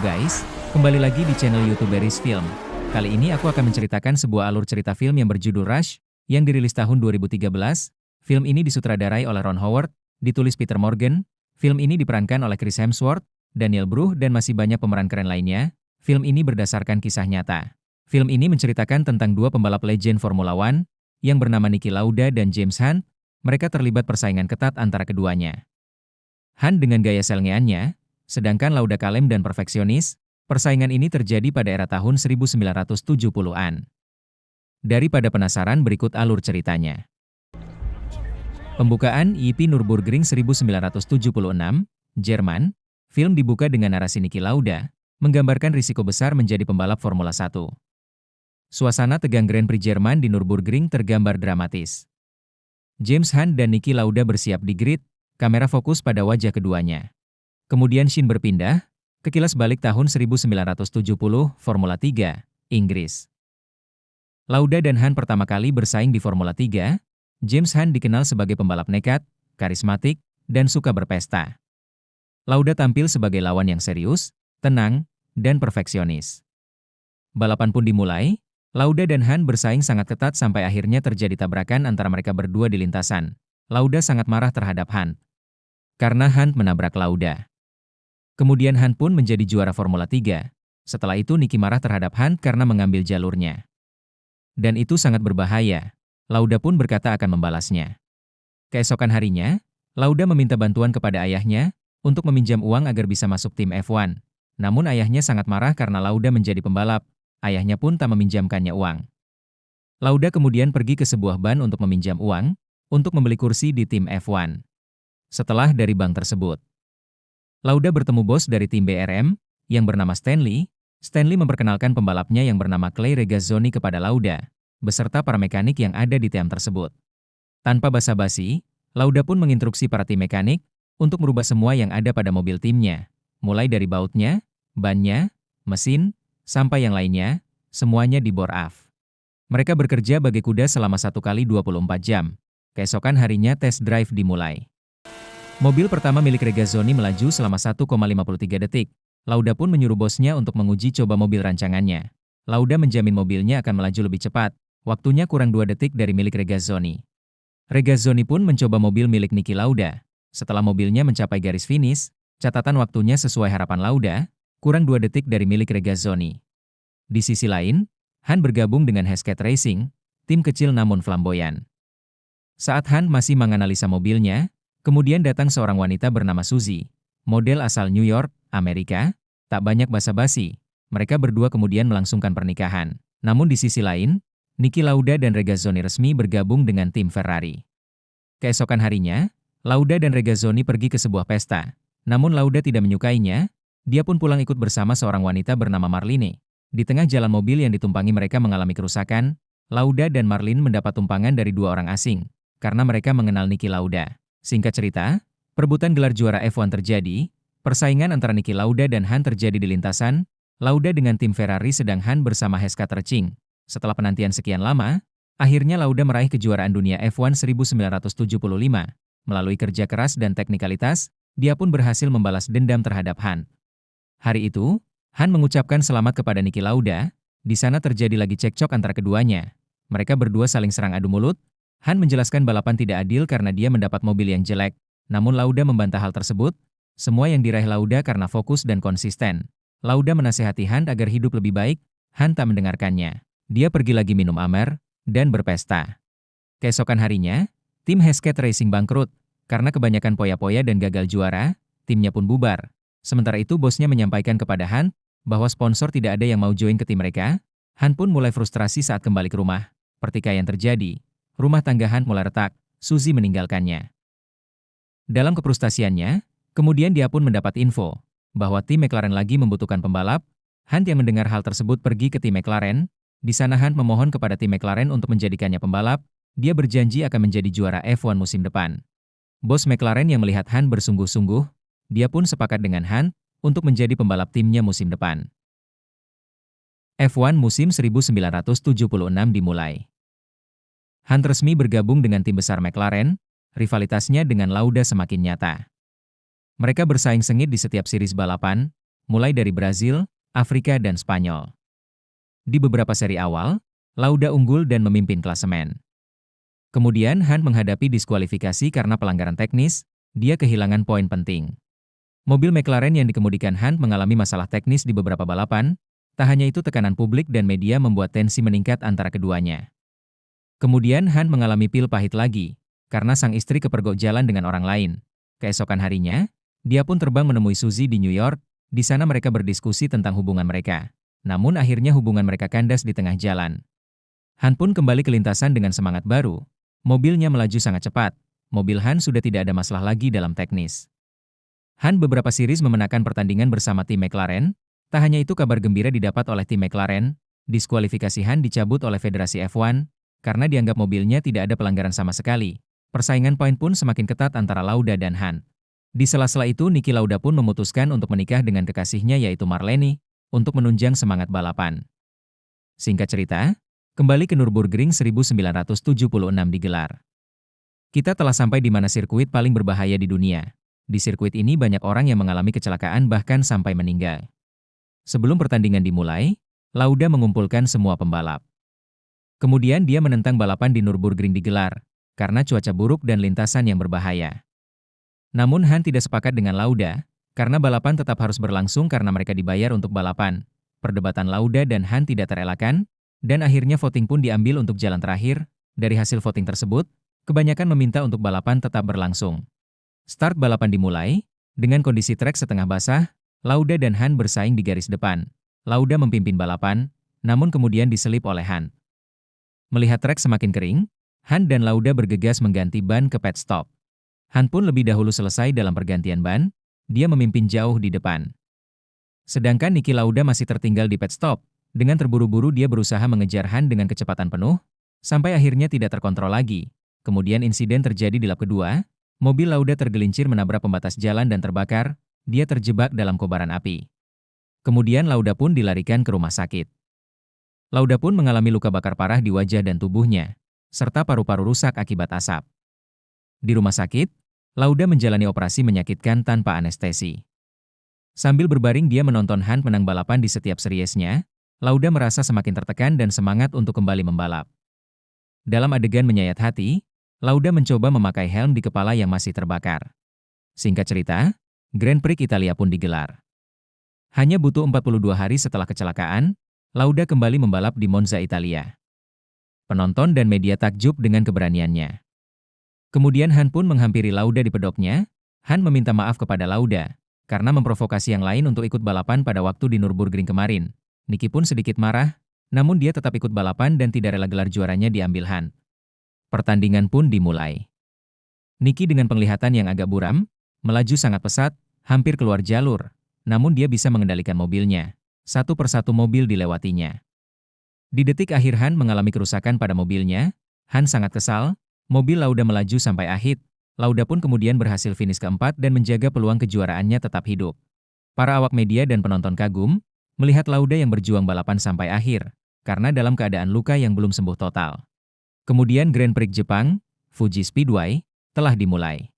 guys, kembali lagi di channel YouTube Beris Film. Kali ini aku akan menceritakan sebuah alur cerita film yang berjudul Rush, yang dirilis tahun 2013. Film ini disutradarai oleh Ron Howard, ditulis Peter Morgan. Film ini diperankan oleh Chris Hemsworth, Daniel Bruhl, dan masih banyak pemeran keren lainnya. Film ini berdasarkan kisah nyata. Film ini menceritakan tentang dua pembalap legend Formula One, yang bernama Niki Lauda dan James Hunt. Mereka terlibat persaingan ketat antara keduanya. Hunt dengan gaya selengeannya, sedangkan Lauda kalem dan perfeksionis. Persaingan ini terjadi pada era tahun 1970-an. Daripada penasaran, berikut alur ceritanya. Pembukaan IP Nürburgring 1976, Jerman. Film dibuka dengan narasi Niki Lauda, menggambarkan risiko besar menjadi pembalap Formula 1. Suasana tegang Grand Prix Jerman di Nürburgring tergambar dramatis. James Hunt dan Niki Lauda bersiap di grid, kamera fokus pada wajah keduanya. Kemudian scene berpindah, ke kilas balik tahun 1970, Formula 3, Inggris. Lauda dan Hunt pertama kali bersaing di Formula 3. James Hunt dikenal sebagai pembalap nekat, karismatik, dan suka berpesta. Lauda tampil sebagai lawan yang serius, tenang, dan perfeksionis. Balapan pun dimulai. Lauda dan Hunt bersaing sangat ketat sampai akhirnya terjadi tabrakan antara mereka berdua di lintasan. Lauda sangat marah terhadap Hunt karena Hunt menabrak Lauda. Kemudian Hunt pun menjadi juara Formula 3. Setelah itu Niki marah terhadap Hunt karena mengambil jalurnya. Dan itu sangat berbahaya. Lauda pun berkata akan membalasnya. Keesokan harinya, Lauda meminta bantuan kepada ayahnya untuk meminjam uang agar bisa masuk tim F1. Namun ayahnya sangat marah karena Lauda menjadi pembalap. Ayahnya pun tak meminjamkannya uang. Lauda kemudian pergi ke sebuah ban untuk meminjam uang untuk membeli kursi di tim F1. Setelah dari bank tersebut, Lauda bertemu bos dari tim BRM, yang bernama Stanley. Stanley memperkenalkan pembalapnya yang bernama Clay Regazzoni kepada Lauda, beserta para mekanik yang ada di tim tersebut. Tanpa basa-basi, Lauda pun menginstruksi para tim mekanik untuk merubah semua yang ada pada mobil timnya, mulai dari bautnya, bannya, mesin, sampai yang lainnya, semuanya dibor off. Mereka bekerja bagai kuda selama 1 kali 24 jam. Keesokan harinya tes drive dimulai. Mobil pertama milik Regazzoni melaju selama 1,53 detik. Lauda pun menyuruh bosnya untuk menguji coba mobil rancangannya. Lauda menjamin mobilnya akan melaju lebih cepat. Waktunya kurang 2 detik dari milik Regazzoni. Regazzoni pun mencoba mobil milik Niki Lauda. Setelah mobilnya mencapai garis finish, catatan waktunya sesuai harapan Lauda, kurang 2 detik dari milik Regazzoni. Di sisi lain, Hunt bergabung dengan Hesketh Racing, tim kecil namun flamboyan. Saat Hunt masih menganalisa mobilnya, kemudian datang seorang wanita bernama Suzy, model asal New York, Amerika. Tak banyak basa-basi, mereka berdua kemudian melangsungkan pernikahan. Namun di sisi lain, Niki Lauda dan Regazzoni resmi bergabung dengan tim Ferrari. Keesokan harinya, Lauda dan Regazzoni pergi ke sebuah pesta. Namun Lauda tidak menyukainya, dia pun pulang ikut bersama seorang wanita bernama Marlene. Di tengah jalan mobil yang ditumpangi mereka mengalami kerusakan. Lauda dan Marlene mendapat tumpangan dari 2 orang asing, karena mereka mengenal Niki Lauda. Singkat cerita, perebutan gelar juara F1 terjadi. Persaingan antara Niki Lauda dan Hunt terjadi di lintasan. Lauda dengan tim Ferrari sedang Hunt bersama Hesketh Racing. Setelah penantian sekian lama, akhirnya Lauda meraih kejuaraan dunia F1 1975. Melalui kerja keras dan teknikalitas, dia pun berhasil membalas dendam terhadap Hunt. Hari itu, Hunt mengucapkan selamat kepada Niki Lauda. Di sana terjadi lagi cekcok antara keduanya. Mereka berdua saling serang adu mulut. Hunt menjelaskan balapan tidak adil karena dia mendapat mobil yang jelek. Namun Lauda membantah hal tersebut. Semua yang diraih Lauda karena fokus dan konsisten. Lauda menasehati Hunt agar hidup lebih baik. Hunt tak mendengarkannya. Dia pergi lagi minum amer dan berpesta. Keesokan harinya, tim Hesketh Racing bangkrut. Karena kebanyakan poya-poya dan gagal juara, timnya pun bubar. Sementara itu bosnya menyampaikan kepada Hunt bahwa sponsor tidak ada yang mau join ke tim mereka. Hunt pun mulai frustrasi saat kembali ke rumah. Pertikaian terjadi. Rumah tangga Hunt mulai retak. Suzy meninggalkannya. Dalam kefrustasiannya, kemudian dia pun mendapat info bahwa tim McLaren lagi membutuhkan pembalap. Hunt yang mendengar hal tersebut pergi ke tim McLaren. Di sana Hunt memohon kepada tim McLaren untuk menjadikannya pembalap. Dia berjanji akan menjadi juara F1 musim depan. Bos McLaren yang melihat Hunt bersungguh-sungguh, dia pun sepakat dengan Hunt untuk menjadi pembalap timnya musim depan. F1 musim 1976 dimulai. Hunt resmi bergabung dengan tim besar McLaren. Rivalitasnya dengan Lauda semakin nyata. Mereka bersaing sengit di setiap series balapan. mulai dari Brazil, Afrika dan Spanyol. Di beberapa seri awal, Lauda unggul dan memimpin klasemen. Kemudian Han menghadapi diskualifikasi karena pelanggaran teknis, dia kehilangan poin penting. Mobil McLaren yang dikemudikan Han mengalami masalah teknis di beberapa balapan, tak hanya itu tekanan publik dan media membuat tensi meningkat antara keduanya. Kemudian Han mengalami pil pahit lagi, karena sang istri kepergok jalan dengan orang lain. Keesokan harinya, dia pun terbang menemui Suzy di New York, di sana mereka berdiskusi tentang hubungan mereka. Namun akhirnya hubungan mereka kandas di tengah jalan. Han pun kembali ke lintasan dengan semangat baru. Mobilnya melaju sangat cepat. Mobil Han sudah tidak ada masalah lagi dalam teknis. Han beberapa series memenangkan pertandingan bersama tim McLaren. Tak hanya itu kabar gembira didapat oleh tim McLaren, diskualifikasi Han dicabut oleh Federasi F1, karena dianggap mobilnya tidak ada pelanggaran sama sekali. Persaingan poin pun semakin ketat antara Lauda dan Han. Di sela-sela itu Niki Lauda pun memutuskan untuk menikah dengan kekasihnya yaitu Marlene, untuk menunjang semangat balapan. Singkat cerita, kembali ke Nürburgring 1976 digelar. Kita telah sampai di mana sirkuit paling berbahaya di dunia. Di sirkuit ini banyak orang yang mengalami kecelakaan bahkan sampai meninggal. Sebelum pertandingan dimulai, Lauda mengumpulkan semua pembalap. Kemudian dia menentang balapan di Nürburgring digelar, karena cuaca buruk dan lintasan yang berbahaya. Namun Han tidak sepakat dengan Lauda, karena balapan tetap harus berlangsung karena mereka dibayar untuk balapan. Perdebatan Lauda dan Han tidak terelakkan, dan akhirnya voting pun diambil untuk jalan terakhir. Dari hasil voting tersebut, kebanyakan meminta untuk balapan tetap berlangsung. Start balapan dimulai, dengan kondisi trek setengah basah, Lauda dan Han bersaing di garis depan. Lauda memimpin balapan, namun kemudian diselip oleh Han. Melihat trek semakin kering, Han dan Lauda bergegas mengganti ban ke pit stop. Han pun lebih dahulu selesai dalam pergantian ban, dia memimpin jauh di depan. Sedangkan Niki Lauda masih tertinggal di pit stop, dengan terburu-buru dia berusaha mengejar Han dengan kecepatan penuh, sampai akhirnya tidak terkontrol lagi. Kemudian insiden terjadi di lap kedua, mobil Lauda tergelincir menabrak pembatas jalan dan terbakar, dia terjebak dalam kobaran api. Kemudian Lauda pun dilarikan ke rumah sakit. Lauda pun mengalami luka bakar parah di wajah dan tubuhnya, serta paru-paru rusak akibat asap. Di rumah sakit, Lauda menjalani operasi menyakitkan tanpa anestesi. Sambil berbaring dia menonton Han menang balapan di setiap seriesnya, Lauda merasa semakin tertekan dan semangat untuk kembali membalap. Dalam adegan menyayat hati, Lauda mencoba memakai helm di kepala yang masih terbakar. Singkat cerita, Grand Prix Italia pun digelar. Hanya butuh 42 hari setelah kecelakaan, Lauda kembali membalap di Monza, Italia. Penonton dan media takjub dengan keberaniannya. Kemudian Han pun menghampiri Lauda di pedoknya. Han meminta maaf kepada Lauda, karena memprovokasi yang lain untuk ikut balapan pada waktu di Nürburgring kemarin. Niki pun sedikit marah, namun dia tetap ikut balapan dan tidak rela gelar juaranya diambil Han. Pertandingan pun dimulai. Niki dengan penglihatan yang agak buram, melaju sangat pesat, hampir keluar jalur, namun dia bisa mengendalikan mobilnya. Satu persatu mobil dilewatinya. Di detik akhir Han mengalami kerusakan pada mobilnya. Han sangat kesal, mobil Lauda melaju sampai akhir. Lauda pun kemudian berhasil finish keempat dan menjaga peluang kejuaraannya tetap hidup. Para awak media dan penonton kagum, melihat Lauda yang berjuang balapan sampai akhir, karena dalam keadaan luka yang belum sembuh total. Kemudian Grand Prix Jepang, Fuji Speedway, telah dimulai.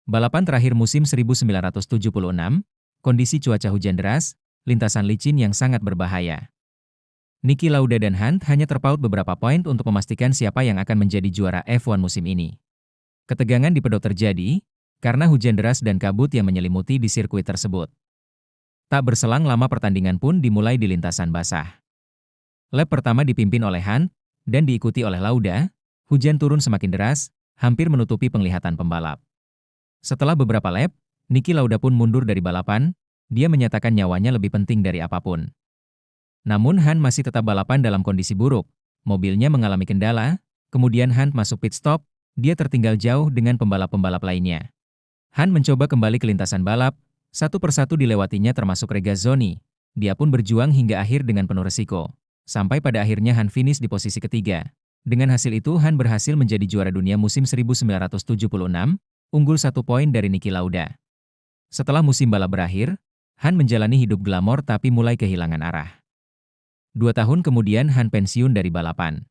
Balapan terakhir musim 1976, kondisi cuaca hujan deras, lintasan licin yang sangat berbahaya. Niki Lauda dan Han hanya terpaut beberapa poin untuk memastikan siapa yang akan menjadi juara F1 musim ini. Ketegangan di pedok terjadi, karena hujan deras dan kabut yang menyelimuti di sirkuit tersebut. Tak berselang lama pertandingan pun dimulai di lintasan basah. Lap pertama dipimpin oleh Han, dan diikuti oleh Lauda. Hujan turun semakin deras, hampir menutupi penglihatan pembalap. Setelah beberapa lap, Niki Lauda pun mundur dari balapan, dia menyatakan nyawanya lebih penting dari apapun. Namun Han masih tetap balapan dalam kondisi buruk, mobilnya mengalami kendala, kemudian Han masuk pit stop, dia tertinggal jauh dengan pembalap-pembalap lainnya. Han mencoba kembali ke lintasan balap, satu persatu dilewatinya termasuk Regazzoni, dia pun berjuang hingga akhir dengan penuh resiko. Sampai pada akhirnya Han finish di posisi ketiga. Dengan hasil itu Han berhasil menjadi juara dunia musim 1976, unggul 1 poin dari Niki Lauda. Setelah musim balap berakhir, Han menjalani hidup glamor tapi mulai kehilangan arah. 2 tahun kemudian Han pensiun dari balapan.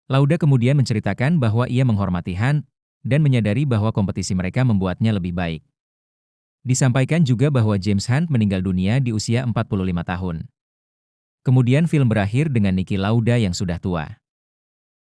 Lauda kemudian menceritakan bahwa ia menghormati Han dan menyadari bahwa kompetisi mereka membuatnya lebih baik. Disampaikan juga bahwa James Hunt meninggal dunia di usia 45 tahun. Kemudian film berakhir dengan Niki Lauda yang sudah tua.